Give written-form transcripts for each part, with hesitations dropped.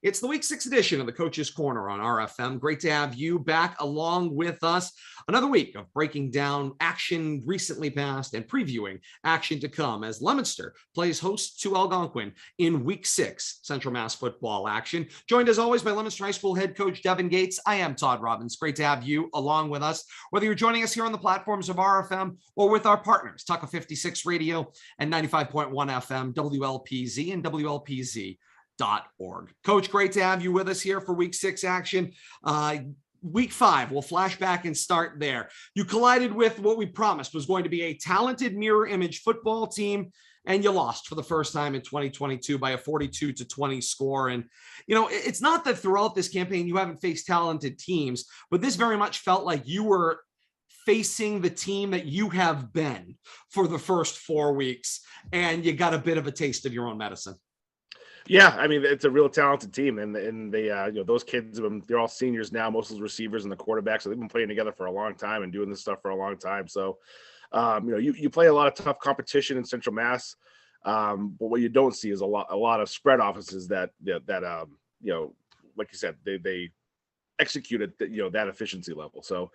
It's the week 6 edition of the Coach's Corner on RFM. Great to have you back along with us. Another week of breaking down action recently passed and previewing action to come as Leominster plays host to Algonquin in week 6 Central Mass football action. Joined as always by Leominster High School Head Coach Devin Gates. I am Todd Robbins. Great to have you along with us, whether you're joining us here on the platforms of RFM or with our partners, Tucker 56 Radio and 95.1 FM, WLPZ and WLPZ.org. Coach, great to have you with us here for week 6 action. Week 5, we'll flash back and start there. You collided with what we promised was going to be a talented mirror image football team, and you lost for the first time in 2022 by a 42-20 score. And, you know, it's not that throughout this campaign you haven't faced talented teams, but this very much felt like you were facing the team that you have been for the first 4 weeks, and you got a bit of a taste of your own medicine. Yeah, I mean, it's a real talented team, and they those kids, they're all seniors now. Most of the receivers and the quarterbacks, so they've been playing together for a long time and doing this stuff for a long time. So, you play a lot of tough competition in Central Mass, but what you don't see is a lot of spread offenses that like you said, they execute at that efficiency level. So,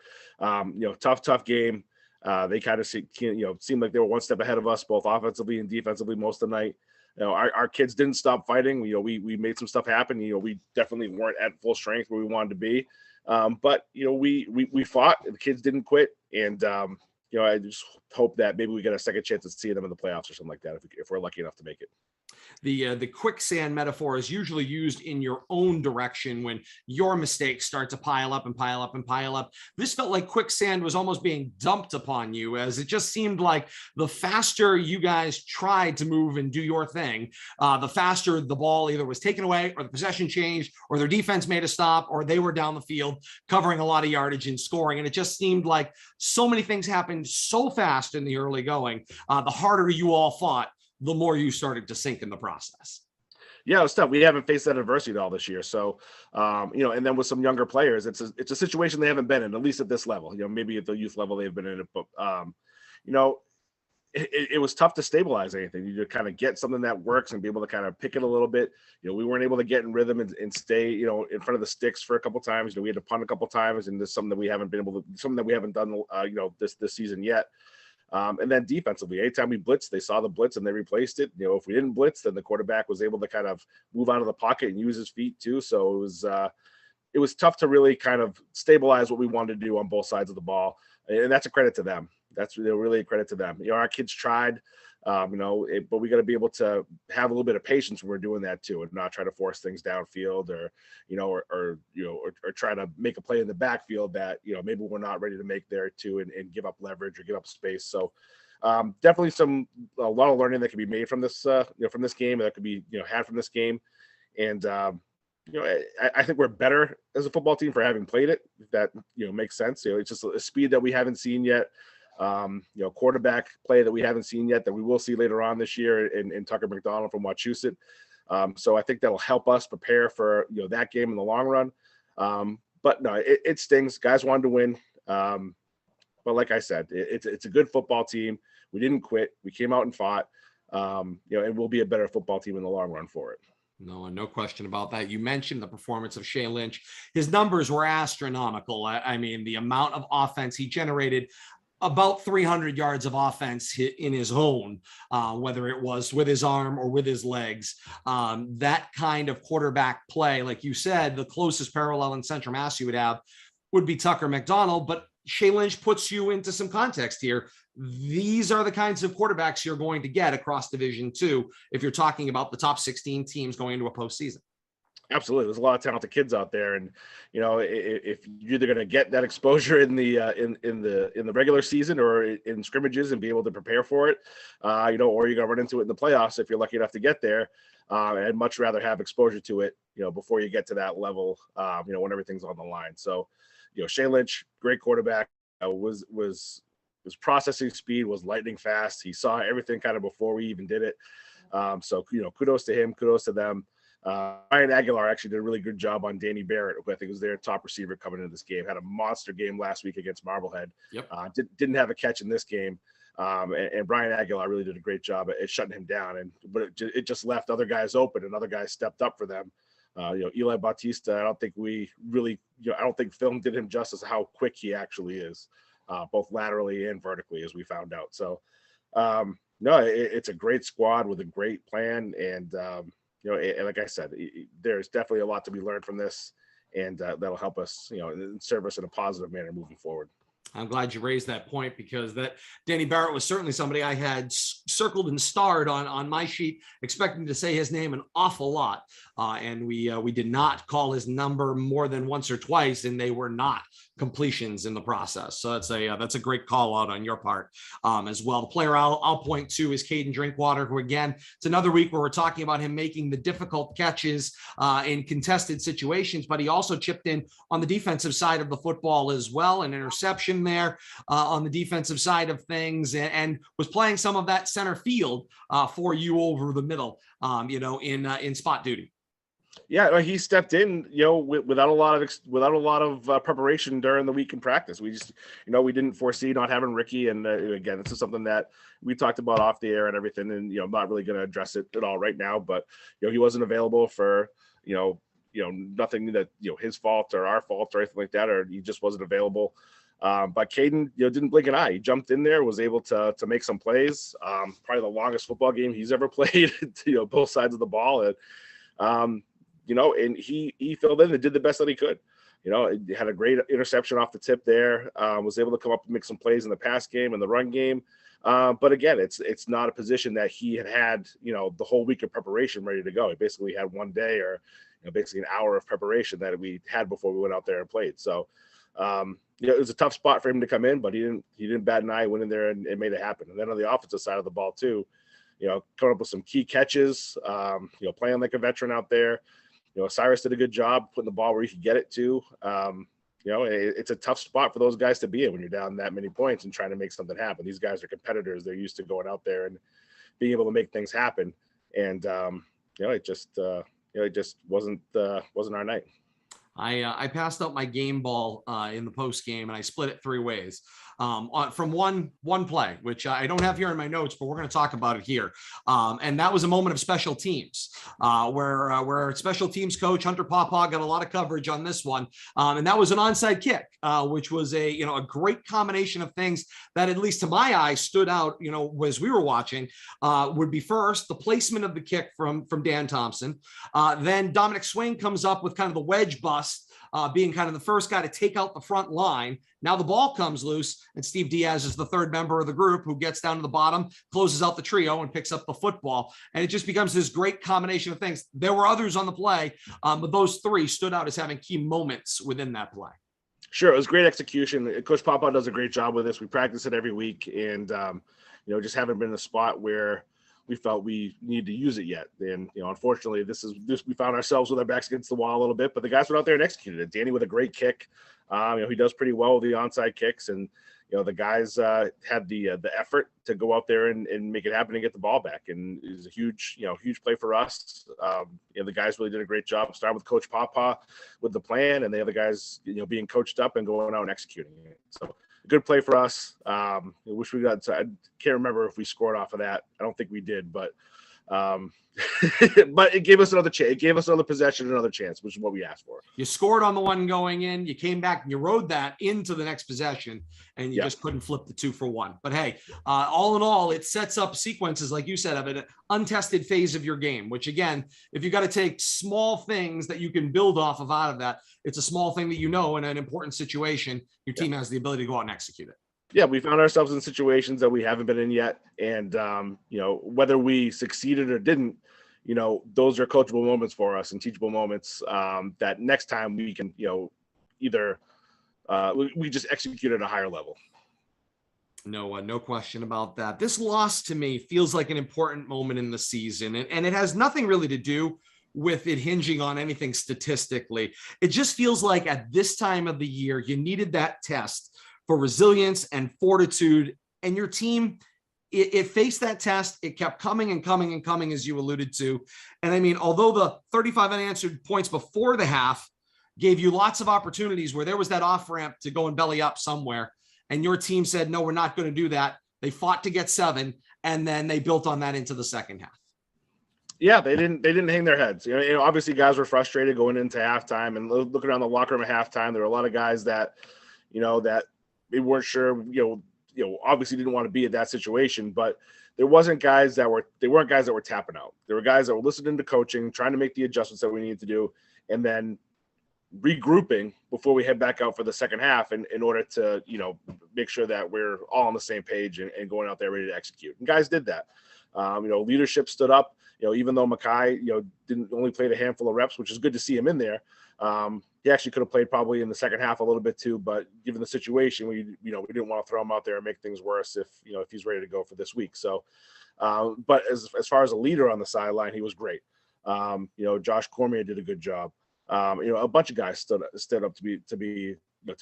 tough game. They kind of seemed like they were one step ahead of us, both offensively and defensively most of the night. Our kids didn't stop fighting. We made some stuff happen. We definitely weren't at full strength where we wanted to be. But we fought. The kids didn't quit. And I just hope that maybe we get a second chance at seeing them in the playoffs or something like that if we're lucky enough to make it. The quicksand metaphor is usually used in your own direction when your mistakes start to pile up and pile up and pile up. This felt like quicksand was almost being dumped upon you, as it just seemed like the faster you guys tried to move and do your thing, the faster the ball either was taken away or the possession changed or their defense made a stop or they were down the field covering a lot of yardage and scoring. And it just seemed like so many things happened so fast in the early going. The harder you all fought, the more you started to sink in the process. Yeah, it's tough. We haven't faced that adversity at all this year. So, and then with some younger players, it's a situation they haven't been in, at least at this level. Maybe at the youth level they've been in it, but it was tough to stabilize anything. You just kind of get something that works and be able to kind of pick it a little bit. We weren't able to get in rhythm and stay, in front of the sticks for a couple of times. We had to punt a couple of times, and this is something that we haven't done, this season yet. And then defensively, anytime we blitzed, they saw the blitz and they replaced it. If we didn't blitz, then the quarterback was able to kind of move out of the pocket and use his feet too. So it was tough to really kind of stabilize what we wanted to do on both sides of the ball. And that's a credit to them. That's really a credit to them. Our kids tried, but we got to be able to have a little bit of patience when we're doing that too, and not try to force things downfield or try to make a play in the backfield that, maybe we're not ready to make there too, and give up leverage or give up space. So definitely a lot of learning that can be made from this, from this game, that could be, had from this game. And, I think we're better as a football team for having played it, if that, makes sense. It's just a speed that we haven't seen yet. Quarterback play that we haven't seen yet that we will see later on this year in Tucker McDonald from Wachusett. So I think that'll help us prepare for, that game in the long run. But no, it stings. Guys wanted to win. But like I said, it's a good football team. We didn't quit. We came out and fought, and we'll be a better football team in the long run for it. No question about that. You mentioned the performance of Shea Lynch. His numbers were astronomical. I mean, the amount of offense he generated, about 300 yards of offense in his own, whether it was with his arm or with his legs. That kind of quarterback play, like you said, the closest parallel in Central Mass you would have would be Tucker McDonald, but Shea Lynch puts you into some context here. These are the kinds of quarterbacks you're going to get across Division II if you're talking about the top 16 teams going into a postseason. Absolutely. There's a lot of talented kids out there. And, if you're either going to get that exposure in the regular season or in scrimmages and be able to prepare for it, or you're going to run into it in the playoffs if you're lucky enough to get there. I'd much rather have exposure to it, before you get to that level, when everything's on the line. So, Shea Lynch, great quarterback, was processing speed, was lightning fast. He saw everything kind of before we even did it. So, kudos to him, kudos to them. Ryan Aguilar actually did a really good job on Danny Barrett, who I think was their top receiver coming into this game. Had a monster game last week against Marblehead. Yep. Didn't have a catch in this game. And Brian Aguilar really did a great job at shutting him down. But it just left other guys open, and other guys stepped up for them. Eli Bautista, I don't think we really, I don't think film did him justice how quick he actually is, both laterally and vertically, as we found out. So, no, it's a great squad with a great plan. And, and like I said, there's definitely a lot to be learned from this, and that'll help us, and serve us in a positive manner moving forward. I'm glad you raised that point, because that Danny Barrett was certainly somebody I had circled and starred on my sheet, expecting to say his name an awful lot. And we did not call his number more than once or twice, and they were not completions in the process. So that's a great call out on your part as well. The player I'll point to is Caden Drinkwater, who, again, it's another week where we're talking about him making the difficult catches in contested situations, but he also chipped in on the defensive side of the football as well, an interception there on the defensive side of things, and was playing some of that center field for you over the middle, in spot duty. Yeah, he stepped in, without a lot of preparation during the week in practice. We just, we didn't foresee not having Ricky. And again, this is something that we talked about off the air and everything. And, I'm not really going to address it at all right now, but, he wasn't available for, nothing that, his fault or our fault or anything like that, or he just wasn't available. But Caden, didn't blink an eye. He jumped in there, was able to make some plays. Probably the longest football game he's ever played, both sides of the ball. And, and he filled in and did the best that he could. He had a great interception off the tip there, was able to come up and make some plays in the pass game and the run game. But again, it's not a position that he had, the whole week of preparation ready to go. He basically had one day or, basically an hour of preparation that we had before we went out there and played. So, it was a tough spot for him to come in, but he didn't bat an eye, went in there and made it happen. And then on the offensive side of the ball too, coming up with some key catches, playing like a veteran out there. Cyrus did a good job putting the ball where he could get it to. It's a tough spot for those guys to be in when you're down that many points and trying to make something happen. These guys are competitors. They're used to going out there and being able to make things happen. And, it just wasn't our night. I passed out my game ball in the post game, and I split it three ways from one play, which I don't have here in my notes, but we're going to talk about it here. And that was a moment of special teams where special teams coach Hunter Pawpaw got a lot of coverage on this one. And that was an onside kick, which was a great combination of things that, at least to my eye, stood out, as we were watching, would be first, the placement of the kick from Dan Thompson. Then Dominic Swain comes up with kind of the wedge bust, being kind of the first guy to take out the front line. Now the ball comes loose, and Steve Diaz is the third member of the group who gets down to the bottom, closes out the trio, and picks up the football. And it just becomes this great combination of things. There were others on the play, but those three stood out as having key moments within that play. Sure, it was great execution. Coach Papa does a great job with this. We practice it every week, and just haven't been in a spot where we felt we need to use it yet. And, unfortunately, this we found ourselves with our backs against the wall a little bit, but the guys went out there and executed it. Danny with a great kick. He does pretty well with the onside kicks, and, the guys had the effort to go out there and make it happen and get the ball back. And it was a huge play for us. The guys really did a great job, starting with Coach Pawpaw with the plan, and the other guys, being coached up and going out and executing it. So, good play for us. I wish we got. I can't remember if we scored off of that. I don't think we did, but but it gave us another chance. It gave us another possession, another chance, which is what we asked for. You scored on the one going in. You came back and you rode that into the next possession, and you just couldn't flip the 2-for-1. But hey, all in all, it sets up sequences, like you said, of an untested phase of your game. Which, again, if you got to take small things that you can build off of out of that, it's a small thing that in an important situation, your team has the ability to go out and execute it. Yeah, we found ourselves in situations that we haven't been in yet. And, whether we succeeded or didn't, those are coachable moments for us and teachable moments that next time we can, either we just execute at a higher level. No question about that. This loss to me feels like an important moment in the season, and it has nothing really to do with it hinging on anything statistically. It just feels like at this time of the year, you needed that test for resilience and fortitude, and your team, it faced that test. It kept coming and coming and coming, as you alluded to. And I mean, although the 35 unanswered points before the half gave you lots of opportunities where there was that off ramp to go and belly up somewhere, and your team said, no, we're not going to do that. They fought to get 7, and then they built on that into the second half. Yeah, they didn't hang their heads. Obviously guys were frustrated going into halftime and looking around the locker room at halftime. There were a lot of guys that, that they weren't sure, obviously didn't want to be at that situation, but there weren't guys that were tapping out. There were guys that were listening to coaching, trying to make the adjustments that we needed to do, and then regrouping before we head back out for the second half in order to, make sure that we're all on the same page and going out there ready to execute. And guys did that. Leadership stood up. Even though Mackay, didn't only played a handful of reps, which is good to see him in there. He actually could have played probably in the second half a little bit too, but given the situation, we didn't want to throw him out there and make things worse if he's ready to go for this week. So, but as far as a leader on the sideline, he was great. Josh Cormier did a good job. A bunch of guys stood up to be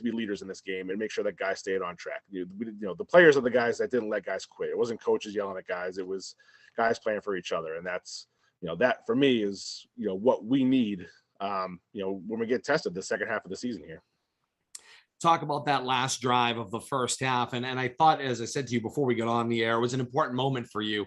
leaders in this game and make sure that guys stayed on track. The players are the guys that didn't let guys quit. It wasn't coaches yelling at guys. It was guys playing for each other. And that's, that for me is, what we need, when we get tested the second half of the season here. Talk about that last drive of the first half. And I thought, as I said to you before we got on the air, it was an important moment for you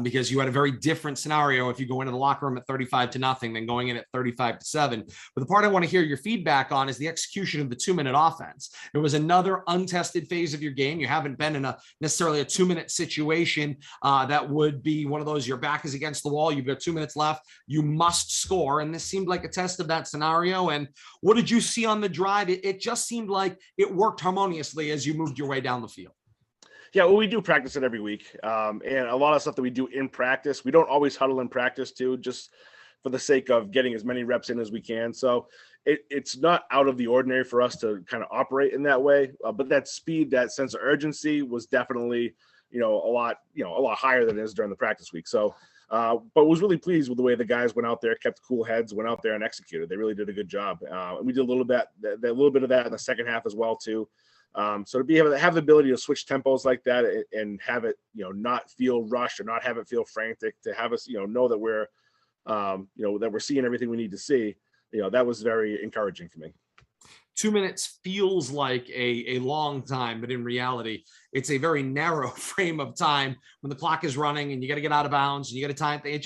because you had a very different scenario if you go into the locker room at 35-0 than going in at 35-7. But the part I want to hear your feedback on is the execution of the 2-minute offense. It was another untested phase of your game. You haven't been in necessarily a 2-minute situation that would be one of those, your back is against the wall. You've got 2 minutes left. You must score. And this seemed like a test of that scenario. And what did you see on the drive? It just seemed like it worked harmoniously as you moved your way down the field. Yeah, well, we do practice it every week. And a lot of stuff that we do in practice, we don't always huddle in practice too, just for the sake of getting as many reps in as we can. So it's not out of the ordinary for us to kind of operate in that way. But that speed, that sense of urgency was definitely, a lot higher than it is during the practice week. So, but was really pleased with the way the guys went out there, kept cool heads, went out there and executed. They really did a good job. And we did a little bit of that in the second half as well too. So to be able to have the ability to switch tempos like that and have it, not feel rushed or not have it feel frantic, to have us, know that we're, that we're seeing everything we need to see, that was very encouraging for me. 2 minutes feels like a long time, but in reality, it's a very narrow frame of time when the clock is running and you got to get out of bounds and you got to time thing.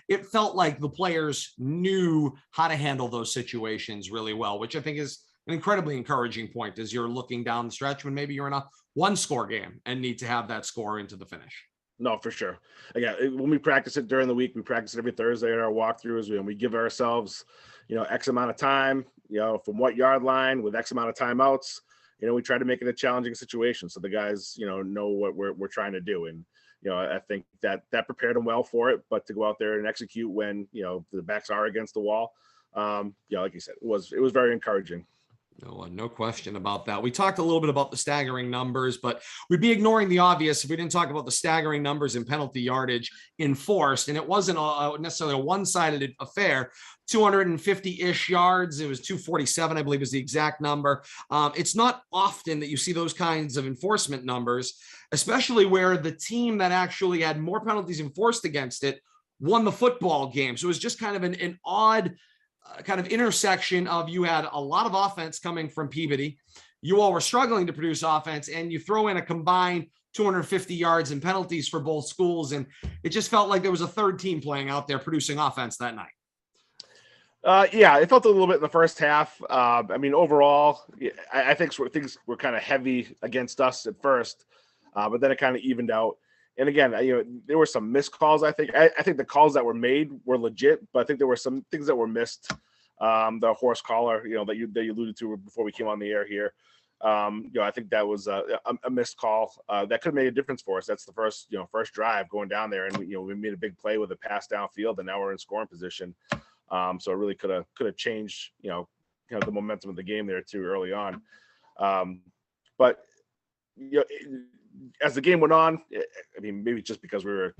It felt like the players knew how to handle those situations really well, which I think is an incredibly encouraging point as you're looking down the stretch when maybe you're in a 1-score game and need to have that score into the finish. No, for sure. Again, when we practice it during the week, we practice it every Thursday in our walkthroughs, and we give ourselves, X amount of time, from what yard line with X amount of timeouts. We try to make it a challenging situation so the guys, know what we're trying to do. And, I think that prepared them well for it. But to go out there and execute when, the backs are against the wall, like you said, it was very encouraging. No question about that. We talked a little bit about the staggering numbers, but we'd be ignoring the obvious if we didn't talk about the staggering numbers in penalty yardage enforced. And it wasn't necessarily a one-sided affair. 250-ish yards. It was 247, I believe, is the exact number. It's not often that you see those kinds of enforcement numbers, especially where the team that actually had more penalties enforced against it won the football game. So it was just kind of an odd kind of intersection of, you had a lot of offense coming from Peabody. You all were struggling to produce offense, and you throw in a combined 250 yards and penalties for both schools. And it just felt like there was a third team playing out there producing offense that night. Yeah, it felt a little bit in the first half. Overall, I think things were kind of heavy against us at first, but then it kind of evened out. And again, there were some missed calls. I think the calls that were made were legit, but I think there were some things that were missed. The horse collar, that you alluded to before we came on the air here. I think that was a missed call that could have made a difference for us. That's the first drive going down there, and we made a big play with a pass downfield, and now we're in scoring position. So it really could have changed, the momentum of the game there too early on. But as the game went on, maybe just because we were,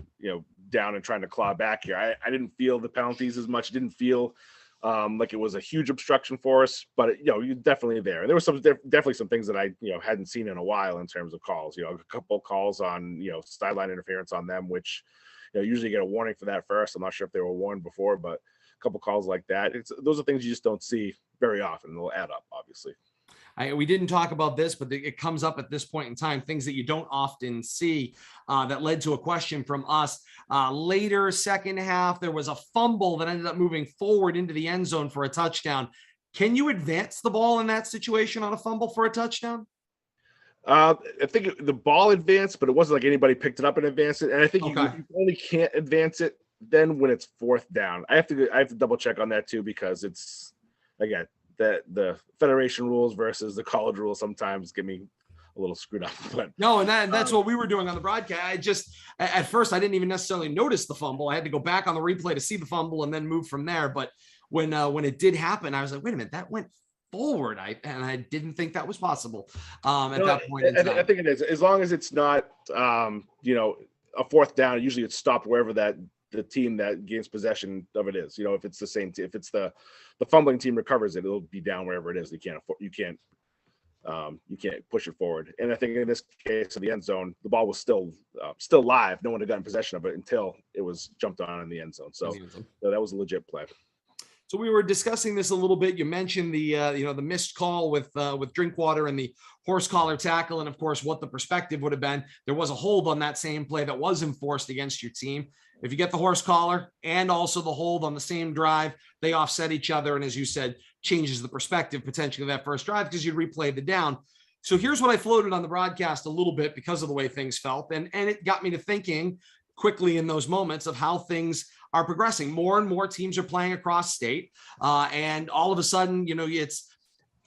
down and trying to claw back here, I didn't feel the penalties as much. Didn't feel like it was a huge obstruction for us, but you're definitely there. And there was definitely some things that I, hadn't seen in a while in terms of calls. A couple calls on, sideline interference on them, which, usually get a warning for that first. I'm not sure if they were warned before, but a couple calls like that. Those are things you just don't see very often. They'll add up, obviously. we didn't talk about this, but it comes up at this point in time, things that you don't often see that led to a question from us. Later second half, there was a fumble that ended up moving forward into the end zone for a touchdown. Can you advance the ball in that situation on a fumble for a touchdown? I think the ball advanced, but it wasn't like anybody picked it up and advanced it. And I think Okay. you only can't advance it then when it's fourth down. I have to double check on that too, because it's, again, that the federation rules versus the college rules sometimes get me a little screwed up. But no, and that's what we were doing on the broadcast. I just, at first, I didn't even necessarily notice the fumble. I had to go back on the replay to see the fumble and then move from there. But when it did happen, I was like, wait a minute, that went forward. I didn't think that was possible at that point in time. I think it is, as long as it's not a fourth down. Usually it's stopped wherever the team that gains possession of it is. If it's the same if it's the fumbling team recovers it, it'll be down wherever it is. You can't push it forward. And I think in this case of the end zone, the ball was still live. No one had gotten possession of it until it was jumped on in the end zone. So that was a legit play. So we were discussing this a little bit. You mentioned the missed call with Drinkwater and the horse collar tackle, and of course what the perspective would have been. There was a hold on that same play that was enforced against your team. If you get the horse collar and also the hold on the same drive, they offset each other, and as you said, changes the perspective potentially of that first drive because you'd replay the down. So here's what I floated on the broadcast a little bit because of the way things felt, and it got me to thinking quickly in those moments of how things are progressing. More and more teams are playing across state. And all of a sudden, it's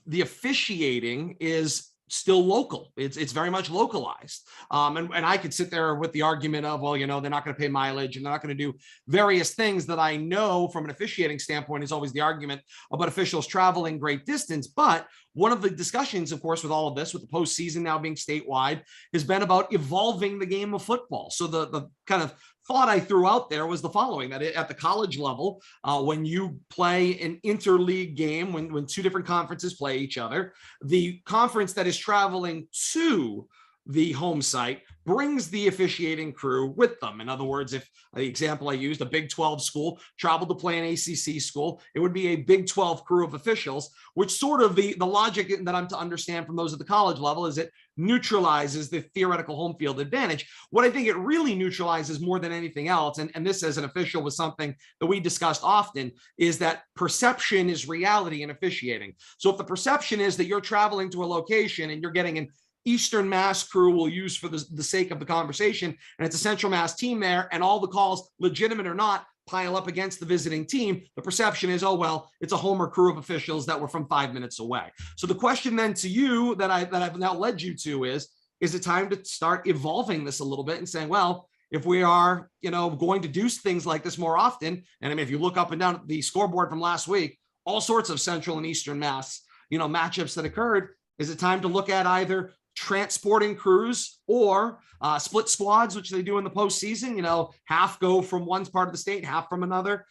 the officiating is still local. It's very much localized. And I could sit there with the argument of, well, they're not going to pay mileage and they're not going to do various things that I know from an officiating standpoint is always the argument about officials traveling great distance. But one of the discussions, of course, with all of this, with the postseason now being statewide, has been about evolving the game of football. So the kind of thought I threw out there was the following: that at the college level, when you play an interleague game, when two different conferences play each other, the conference that is traveling to the home site brings the officiating crew with them. In other words, if the example I used, a Big 12 school traveled to play an ACC school, it would be a Big 12 crew of officials, which sort of the logic that I'm to understand from those at the college level is it neutralizes the theoretical home field advantage. What I think it really neutralizes more than anything else, and this as an official was something that we discussed often, is that perception is reality in officiating. So if the perception is that you're traveling to a location and you're getting an Eastern Mass crew will use for the sake of the conversation, and it's a Central Mass team there, and all the calls, legitimate or not, pile up against the visiting team, the perception is, oh, well, it's a Homer crew of officials that were from 5 minutes away. So the question then to you that I've now led you to is it time to start evolving this a little bit and saying, well, if we are, going to do things like this more often, and I mean, if you look up and down the scoreboard from last week, all sorts of Central and Eastern Mass, matchups that occurred, is it time to look at either transporting crews or split squads, which they do in the postseason, half go from one part of the state, half from another?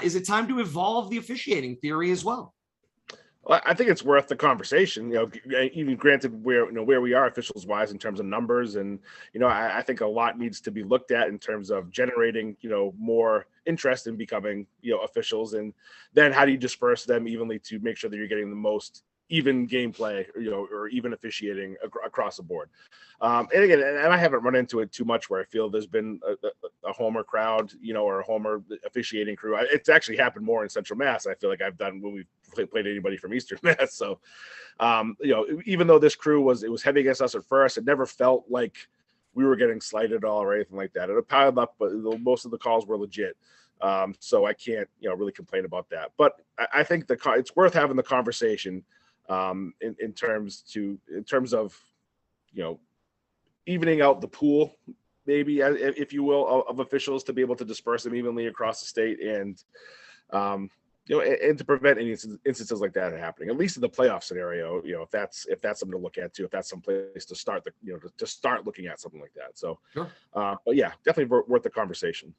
Is it time to evolve the officiating theory as well? Well, I think it's worth the conversation, even granted where we are officials wise in terms of numbers. And, I think a lot needs to be looked at in terms of generating, more interest in becoming, officials. And then how do you disperse them evenly to make sure that you're getting the most even gameplay, or even officiating across the board. And again, and I haven't run into it too much where I feel there's been a Homer crowd, or a Homer officiating crew. It's actually happened more in Central Mass. I feel like I've done when we've played anybody from Eastern Mass. So, even though this crew was heavy against us at first, it never felt like we were getting slighted at all or anything like that. It piled up, but most of the calls were legit. So I can't, really complain about that. But I think it's worth having the conversation. In terms of, evening out the pool, maybe, if you will, of officials to be able to disperse them evenly across the state and, and to prevent any instances like that happening, at least in the playoff scenario, if that's something to look at too, if that's some place to start to start looking at something like that. So, sure. But yeah, definitely worth the conversation.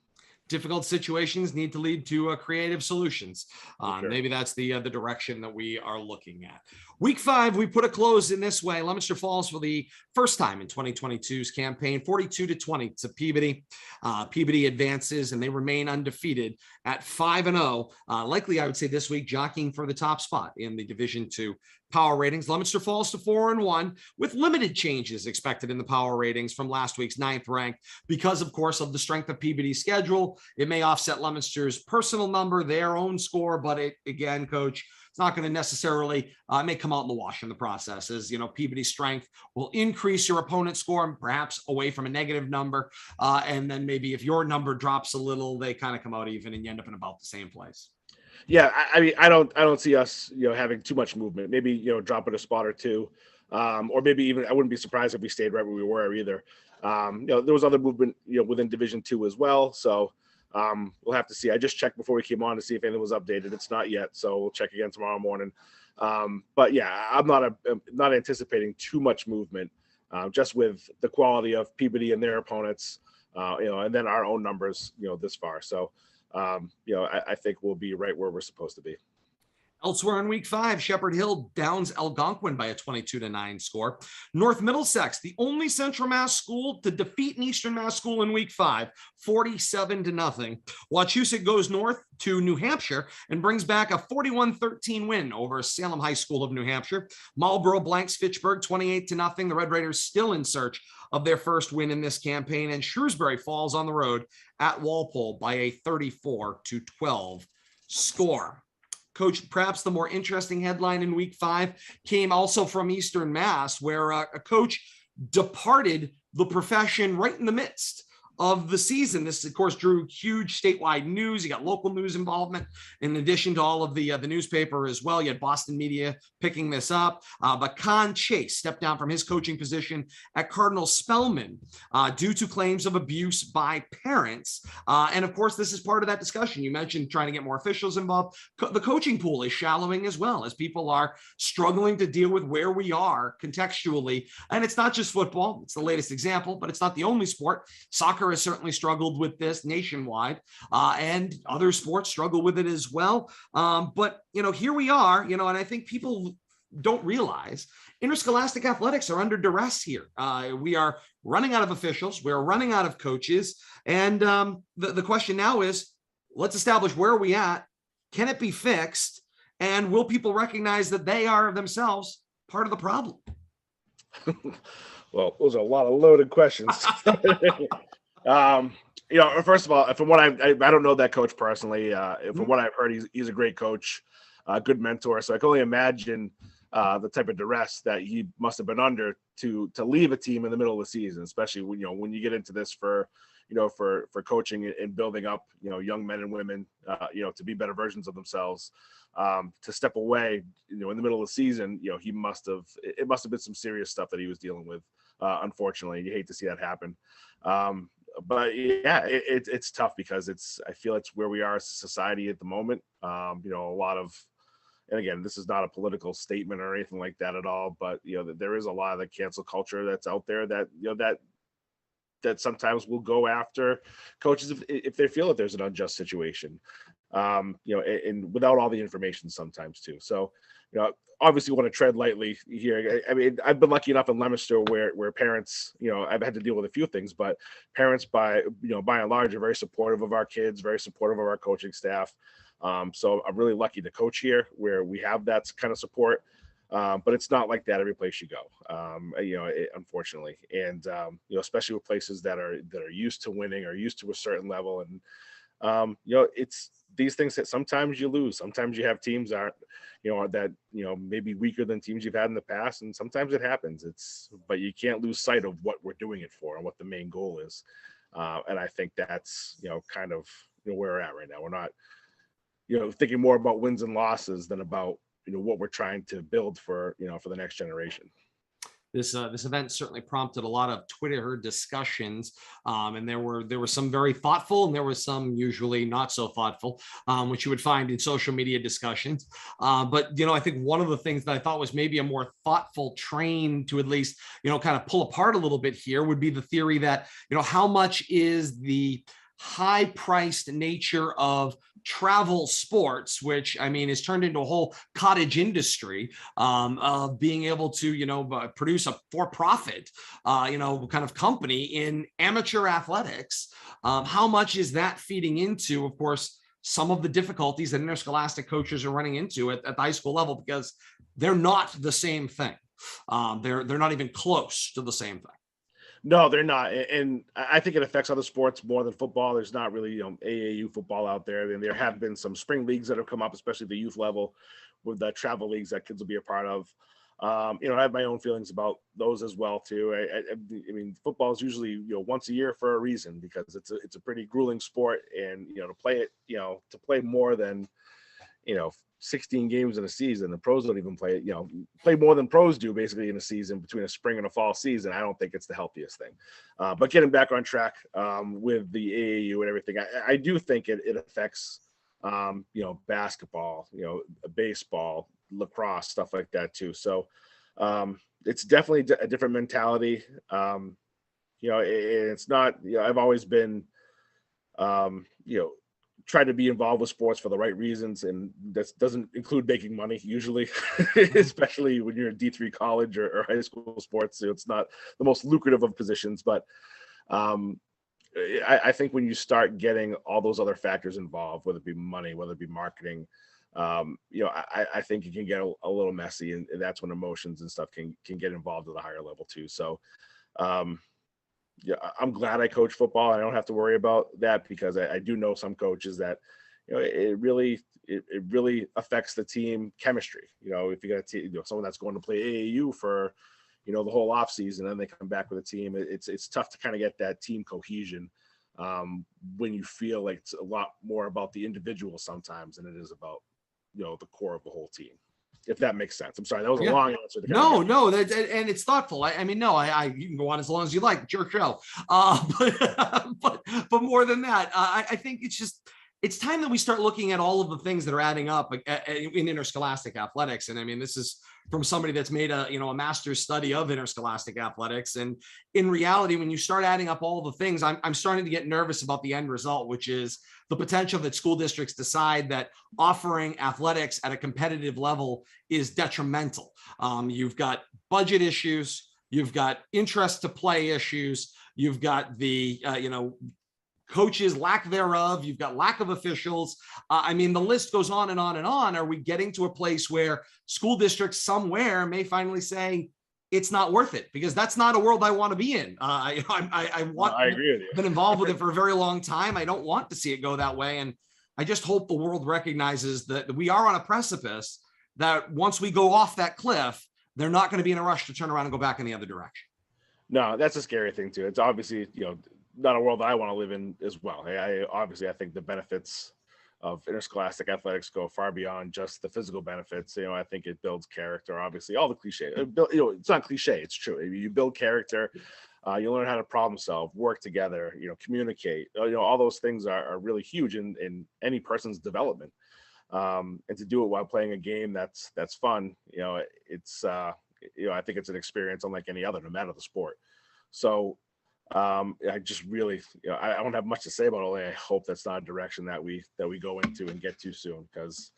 Difficult situations need to lead to creative solutions. Sure. Maybe that's the direction that we are looking at. Week 5, we put a close in this way. Leominster falls for the first time in 2022's campaign, 42-20 to Peabody. Peabody advances, and they remain undefeated at 5-0. Likely, I would say this week, jockeying for the top spot in the Division II power ratings. Leominster falls to 4-1 with limited changes expected in the power ratings from last week's 9th rank because, of course, of the strength of Peabody's schedule. It may offset Leominster's personal number, their own score, but again, Coach, it's not going to necessarily may come out in the wash in the process. As you know, Peabody's strength will increase your opponent's score, perhaps away from a negative number, and then maybe if your number drops a little, they kind of come out even, and you end up in about the same place. Yeah, I mean, I don't see us, having too much movement. Maybe dropping a spot or two, or maybe even I wouldn't be surprised if we stayed right where we were either. There was other movement, within Division II as well. So we'll have to see. I just checked before we came on to see if anything was updated. It's not yet, so we'll check again tomorrow morning. But yeah, I'm not anticipating too much movement, just with the quality of Peabody and their opponents, and then our own numbers, this far. So, I think we'll be right where we're supposed to be. Elsewhere in Week 5, Shepherd Hill downs Algonquin by a 22-9 score. North Middlesex, the only Central Mass school to defeat an Eastern Mass school in Week 5, 47-0. Wachusett goes north to New Hampshire and brings back a 41-13 win over Salem High School of New Hampshire. Marlboro blanks Fitchburg 28-0. The Red Raiders still in search of their first win in this campaign, and Shrewsbury falls on the road at Walpole by a 34-12 score. Coach, perhaps the more interesting headline in Week 5 came also from Eastern Mass, where a coach departed the profession right in the midst of the season. This, of course, drew huge statewide news. You got local news involvement in addition to all of the newspaper as well. You had Boston media picking this up. But Con Chase stepped down from his coaching position at Cardinal Spellman due to claims of abuse by parents. And of course, this is part of that discussion. You mentioned trying to get more officials involved. The coaching pool is shallowing as well, as people are struggling to deal with where we are contextually. And it's not just football. It's the latest example, but it's not the only sport. Soccer has certainly struggled with this nationwide, and other sports struggle with it as well. But, here we are, and I think people don't realize interscholastic athletics are under duress here. We are running out of officials. We're running out of coaches. And the question now is, let's establish where are we at? Can it be fixed? And will people recognize that they are themselves part of the problem? Well, those are a lot of loaded questions. First of all, from what I don't know that coach personally. From what I've heard, he's a great coach, a good mentor. So I can only imagine the type of duress that he must have been under to leave a team in the middle of the season, especially when you get into this for coaching and building up, young men and women, to be better versions of themselves. To step away, in the middle of the season, it must have been some serious stuff that he was dealing with. Unfortunately, you hate to see that happen. But yeah, it's tough because I feel it's where we are as a society at the moment. A lot of, and again, this is not a political statement or anything like that at all, but there is a lot of the cancel culture that's out there that that sometimes will go after coaches if they feel that there's an unjust situation, and without all the information sometimes too. So, obviously want to tread lightly here. I mean, I've been lucky enough in Leominster where parents, I've had to deal with a few things, but parents by and large are very supportive of our kids, very supportive of our coaching staff. So I'm really lucky to coach here where we have that kind of support. But it's not like that every place you go, unfortunately. And, especially with places that are used to winning or used to a certain level. And, it's these things that sometimes you lose. Sometimes you have teams that maybe weaker than teams you've had in the past. And sometimes it happens. But you can't lose sight of what we're doing it for and what the main goal is. And I think that's, kind of where we're at right now. We're not, thinking more about wins and losses than about, what we're trying to build for the next generation. This event certainly prompted a lot of Twitter discussions, and there were some very thoughtful, and there was some usually not so thoughtful, which you would find in social media discussions. But I think one of the things that I thought was maybe a more thoughtful train to at least kind of pull apart a little bit here would be the theory that how much is the high-priced nature of travel sports, which I mean is turned into a whole cottage industry of being able to, produce a for-profit, kind of company in amateur athletics. How much is that feeding into, of course, some of the difficulties that interscholastic coaches are running into at the high school level, because they're not the same thing. They're not even close to the same thing. No, they're not. And I think it affects other sports more than football. There's not really, AAU football out there. And there have been some spring leagues that have come up, especially the youth level with the travel leagues that kids will be a part of. I have my own feelings about those as well, too. I mean, football is usually, once a year for a reason, because it's a pretty grueling sport. And, to play it, to play more than, 16 games in a season. The pros don't even play it, play more than pros do basically in a season between a spring and a fall season. I don't think it's the healthiest thing. But getting back on track with the AAU and everything, I do think it affects, basketball, baseball, lacrosse, stuff like that too. So it's definitely a different mentality. It's not, I've always been, try to be involved with sports for the right reasons, and that doesn't include making money usually, especially when you're in D3 college or high school sports. It's not the most lucrative of positions, but I think when you start getting all those other factors involved, whether it be money, whether it be marketing, I think it can get a little messy, and that's when emotions and stuff can get involved at a higher level too. So I'm glad I coach football. I don't have to worry about that, because I do know some coaches that, it really affects the team chemistry. If you got a team, someone that's going to play AAU for, the whole off season, and they come back with a team, it's tough to kind of get that team cohesion when you feel like it's a lot more about the individual sometimes than it is about, the core of the whole team. If that makes sense. I'm sorry, that was a long answer. No, and it's thoughtful. I mean, no, you can go on as long as you like. It's your show. But more than that, I think it's time that we start looking at all of the things that are adding up in interscholastic athletics. And I mean, this is from somebody that's made a master's study of interscholastic athletics. And in reality, when you start adding up all the things, I'm starting to get nervous about the end result, which is the potential that school districts decide that offering athletics at a competitive level is detrimental. You've got budget issues, you've got interest to play issues, you've got the, coaches, lack thereof, you've got lack of officials. I mean, the list goes on and on and on. Are we getting to a place where school districts somewhere may finally say, it's not worth it? Because that's not a world I want to be in. I agree with you. I've been involved with it for a very long time. I don't want to see it go that way. And I just hope the world recognizes that we are on a precipice, that once we go off that cliff, they're not going to be in a rush to turn around and go back in the other direction. No, that's a scary thing too. It's obviously, not a world that I want to live in as well. I think the benefits of interscholastic athletics go far beyond just the physical benefits. I think it builds character, obviously, all the cliche, it's not cliche. It's true. You build character, you learn how to problem solve, work together, communicate, all those things are really huge in any person's development. And to do it while playing a game that's fun, it's, I think it's an experience unlike any other, no matter the sport. So, I just really, I don't have much to say about it. I hope that's not a direction that we go into and get too soon, because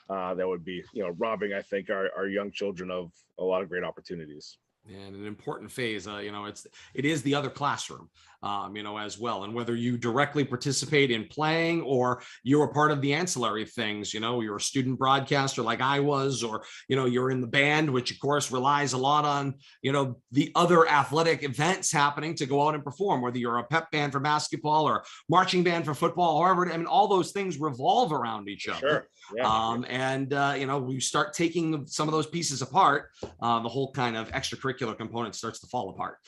that would be, robbing, I think, our young children of a lot of great opportunities. And an important phase, it is the other classroom, as well. And whether you directly participate in playing or you're a part of the ancillary things, you're a student broadcaster like I was, or, you're in the band, which of course relies a lot on, the other athletic events happening to go out and perform, whether you're a pep band for basketball or marching band for football, however, all those things revolve around each other. Sure. Yeah. We start taking some of those pieces apart, the whole kind of extracurricular component starts to fall apart,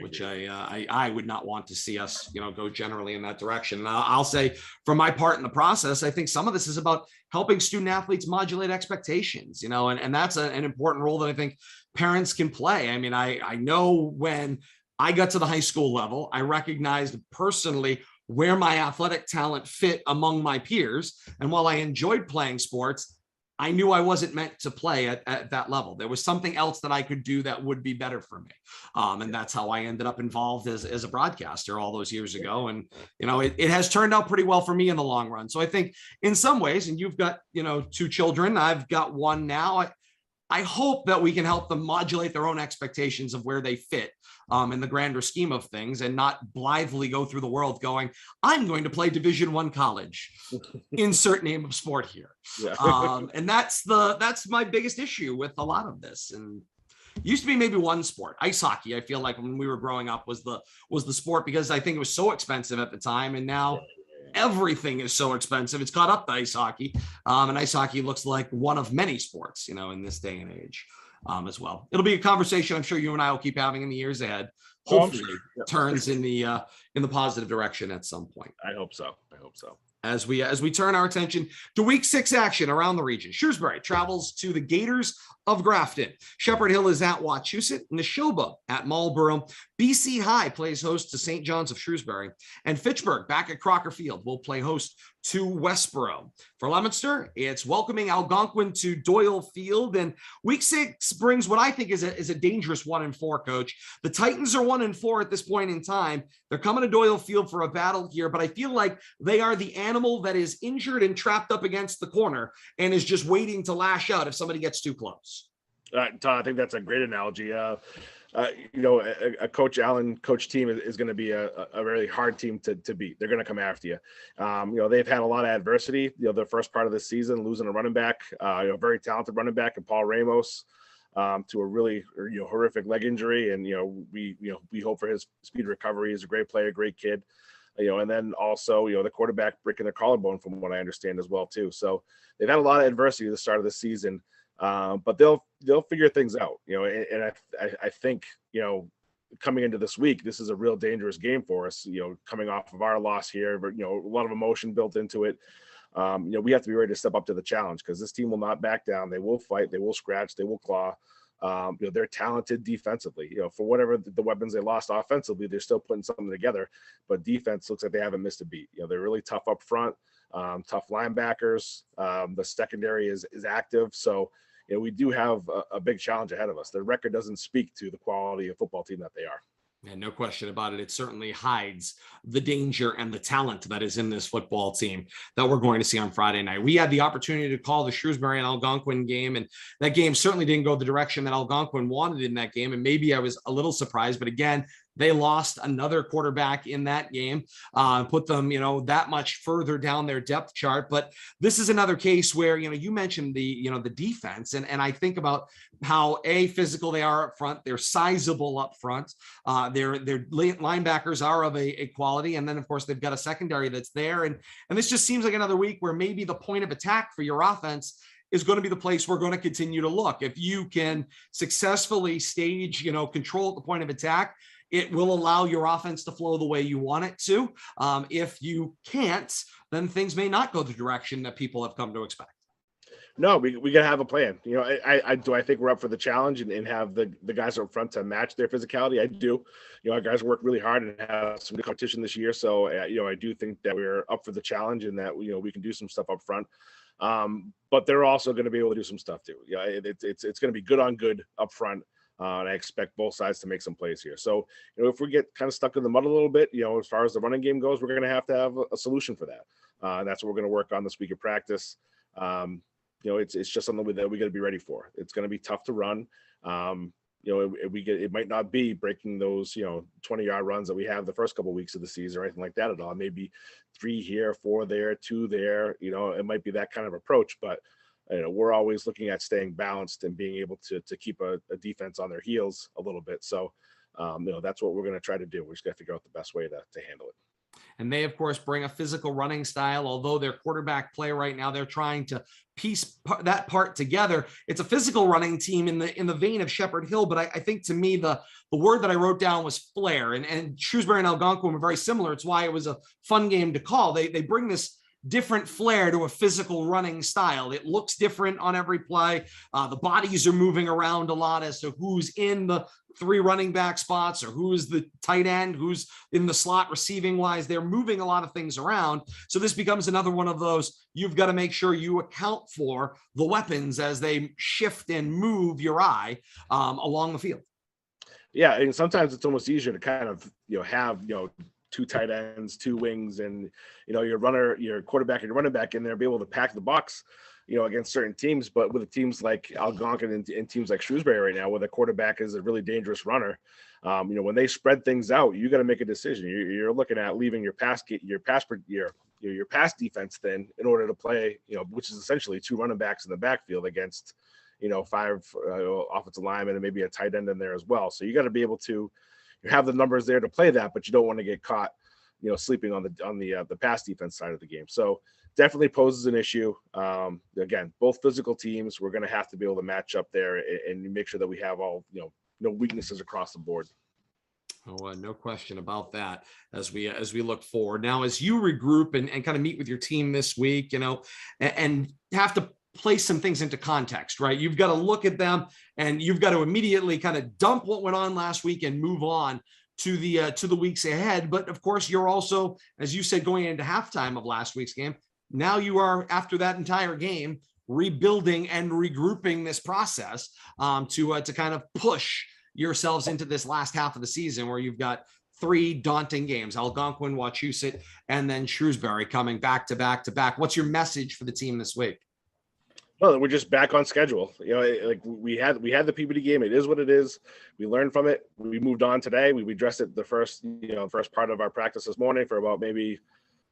which I would not want to see us, go generally in that direction. And I'll say, from my part in the process, I think some of this is about helping student athletes modulate expectations, and that's an important role that I think parents can play. I mean, I know when I got to the high school level, I recognized personally where my athletic talent fit among my peers. And while I enjoyed playing sports, I knew I wasn't meant to play at that level. There was something else that I could do that would be better for me. And that's how I ended up involved as a broadcaster all those years ago. And, it has turned out pretty well for me in the long run. So I think in some ways, and you've got, 2 children, I've got one now. I hope that we can help them modulate their own expectations of where they fit in the grander scheme of things, and not blithely go through the world going, I'm going to play Division I college, insert name of sport here. Yeah. And that's my biggest issue with a lot of this. And it used to be maybe one sport, ice hockey. I feel like when we were growing up was the sport, because I think it was so expensive at the time. And now everything is so expensive. It's caught up to ice hockey. And ice hockey looks like one of many sports, in this day and age as well. It'll be a conversation I'm sure you and I will keep having in the years ahead. Hopefully turns in the positive direction at some point. I hope so. As we turn our attention to week 6 action around the region, Shrewsbury travels to the Gators of Grafton. Shepherd Hill is at Wachusett, Neshoba at Marlborough. BC High plays host to St. John's of Shrewsbury, and Fitchburg back at Crocker Field will play host to Westboro. For Leominster, it's welcoming Algonquin to Doyle Field, and week 6 brings what I think is a dangerous 1-4, coach. The Titans are 1-4 at this point in time. They're coming to Doyle Field for a battle here, but I feel like they are the animal that is injured and trapped up against the corner and is just waiting to lash out if somebody gets too close. Todd, I think that's a great analogy. A Coach Allen coach team is going to be a really hard team to beat. They're going to come after you. They've had a lot of adversity. The first part of the season, losing a running back, very talented running back, and Paul Ramos, to a really horrific leg injury. And we hope for his speed recovery. He's a great player, great kid. And then also the quarterback breaking their collarbone, from what I understand as well too. So they've had a lot of adversity at the start of the season. But they'll figure things out, and I think, coming into this week, this is a real dangerous game for us, coming off of our loss here, but, a lot of emotion built into it. We have to be ready to step up to the challenge, because this team will not back down. They will fight, they will scratch, they will claw. They're talented defensively, for whatever the weapons they lost offensively, they're still putting something together, but defense looks like they haven't missed a beat. They're really tough up front, tough linebackers. The secondary is active. So, we do have a big challenge ahead of us. The record doesn't speak to the quality of football team that they are. And no question about it. It certainly hides the danger and the talent that is in this football team that we're going to see on Friday night. We had the opportunity to call the Shrewsbury and Algonquin game, and that game certainly didn't go the direction that Algonquin wanted in that game. And maybe I was a little surprised, but again, they lost another quarterback in that game, put them, that much further down their depth chart. But this is another case where, you mentioned the defense, and I think about how physical they are up front. They're sizable up front. Their linebackers are of a quality, and then of course they've got a secondary that's there. And this just seems like another week where maybe the point of attack for your offense is going to be the place we're going to continue to look. If you can successfully stage, control at the point of attack, it will allow your offense to flow the way you want it to. If you can't, then things may not go the direction that people have come to expect. No, we got to have a plan. I think we're up for the challenge and have the guys up front to match their physicality. I do. Our guys work really hard and have some good competition this year. So, I do think that we're up for the challenge and that, we can do some stuff up front. But they're also going to be able to do some stuff too. It's going to be good on good up front. And I expect both sides to make some plays here. So, if we get kind of stuck in the mud a little bit, as far as the running game goes, we're going to have a solution for that. And that's what we're going to work on this week of practice. It's just something that we got to be ready for. It's going to be tough to run. It might not be breaking those, 20-yard runs that we have the first couple of weeks of the season or anything like that at all. Maybe 3 here, 4 there, 2 there. It might be that kind of approach, but we're always looking at staying balanced and being able to keep a defense on their heels a little bit. So, that's what we're going to try to do. We just got to figure out the best way to handle it. And they, of course, bring a physical running style. Although their quarterback play right now, they're trying to piece that part together. It's a physical running team in the vein of Shepherd Hill. But I think to me, the word that I wrote down was flair. And Shrewsbury and Algonquin were very similar. It's why it was a fun game to call. They bring this different flair to a physical running style. It looks different on every play. The bodies are moving around a lot as to who's in the 3 running back spots or who's the tight end, who's in the slot receiving wise. They're moving a lot of things around. So this becomes another one of those, you've got to make sure you account for the weapons as they shift and move your eye along the field. Yeah, and sometimes it's almost easier to kind of, have, 2 tight ends, 2 wings, and, your quarterback and your running back in there, be able to pack the box, against certain teams. But with the teams like Algonquin and teams like Shrewsbury right now, where the quarterback is a really dangerous runner, when they spread things out, you got to make a decision. You're looking at leaving your pass defense thin in order to play, which is essentially 2 running backs in the backfield against, 5 offensive linemen and maybe a tight end in there as well. So you got to be able to have the numbers there to play that, but you don't want to get caught, sleeping on the pass defense side of the game. So definitely poses an issue. Again, both physical teams, we're going to have to be able to match up there and make sure that we have all, no weaknesses across the board. Oh, no question about that as we look forward. Now, as you regroup and kind of meet with your team this week, and have to place some things into context, right? You've got to look at them and you've got to immediately kind of dump what went on last week and move on to the weeks ahead. But of course, you're also, as you said, going into halftime of last week's game. Now you are, after that entire game, rebuilding and regrouping this process to kind of push yourselves into this last half of the season where you've got 3 daunting games: Algonquin, Wachusett, and then Shrewsbury coming back to back to back. What's your message for the team this week? Well, we're just back on schedule. Like we had the PBD game. It is what it is. We learned from it. We moved on today. We addressed it the first part of our practice this morning for about maybe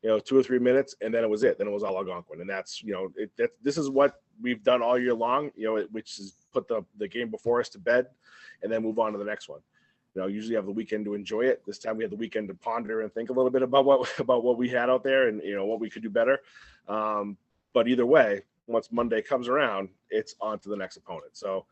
2 or 3 minutes, and then it was it. Then it was all Algonquin, and that's this is what we've done all year long. Which is put the game before us to bed, and then move on to the next one. Usually have the weekend to enjoy it. This time we had the weekend to ponder and think a little bit about what we had out there and what we could do better. But either way, once Monday comes around, it's on to the next opponent. So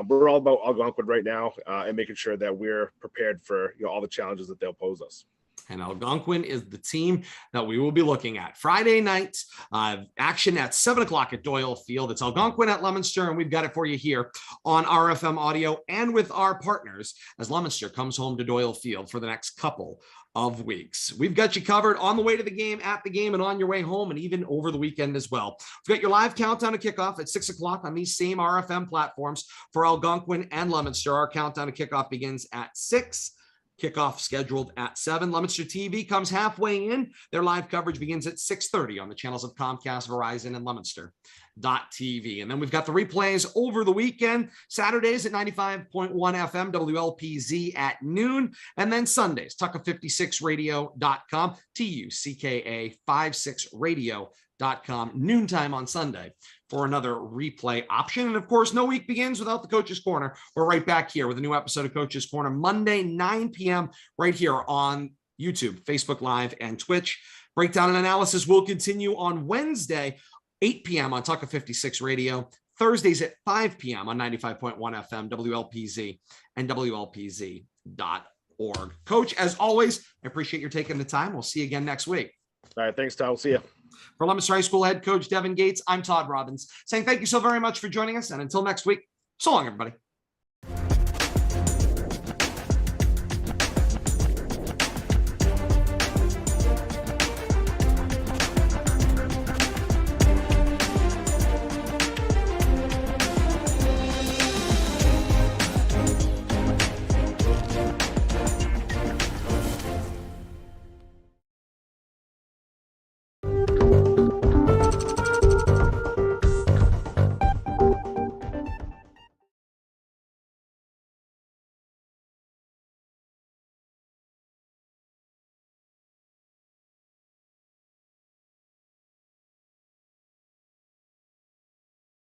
we're all about Algonquin right now and making sure that we're prepared for all the challenges that they'll pose us. And Algonquin is the team that we will be looking at Friday night. Action at 7:00 at Doyle Field. It's Algonquin at Leominster, and we've got it for you here on RFM Audio and with our partners as Leominster comes home to Doyle Field for the next couple of weeks. We've got you covered on the way to the game, at the game, and on your way home, and even over the weekend as well. We've got your live countdown to kickoff at 6:00 on these same RFM platforms for Algonquin and Leominster. Our countdown to kickoff begins at 6. Kickoff scheduled at 7. Leominster TV comes halfway in. Their live coverage begins at 6:30 on the channels of Comcast, Verizon, and Leominster.tv. And then we've got the replays over the weekend, Saturdays at 95.1 FM, WLPZ at noon. And then Sundays, Tucka56radio.com, TUCKA56radio.com, noontime on Sunday for another replay option. And of course, no week begins without the Coach's Corner. We're right back here with a new episode of Coach's Corner Monday, 9 p.m. right here on YouTube, Facebook Live, and Twitch. Breakdown and analysis will continue on Wednesday, 8 p.m. on Tucka 56 Radio, Thursdays at 5 p.m. on 95.1 FM, WLPZ, and WLPZ.org. Coach, as always, I appreciate your taking the time. We'll see you again next week. All right, thanks, Todd. We'll see you. For Leominster High School Head Coach Devin Gates, I'm Todd Robbins, saying thank you so very much for joining us. And until next week, so long, everybody.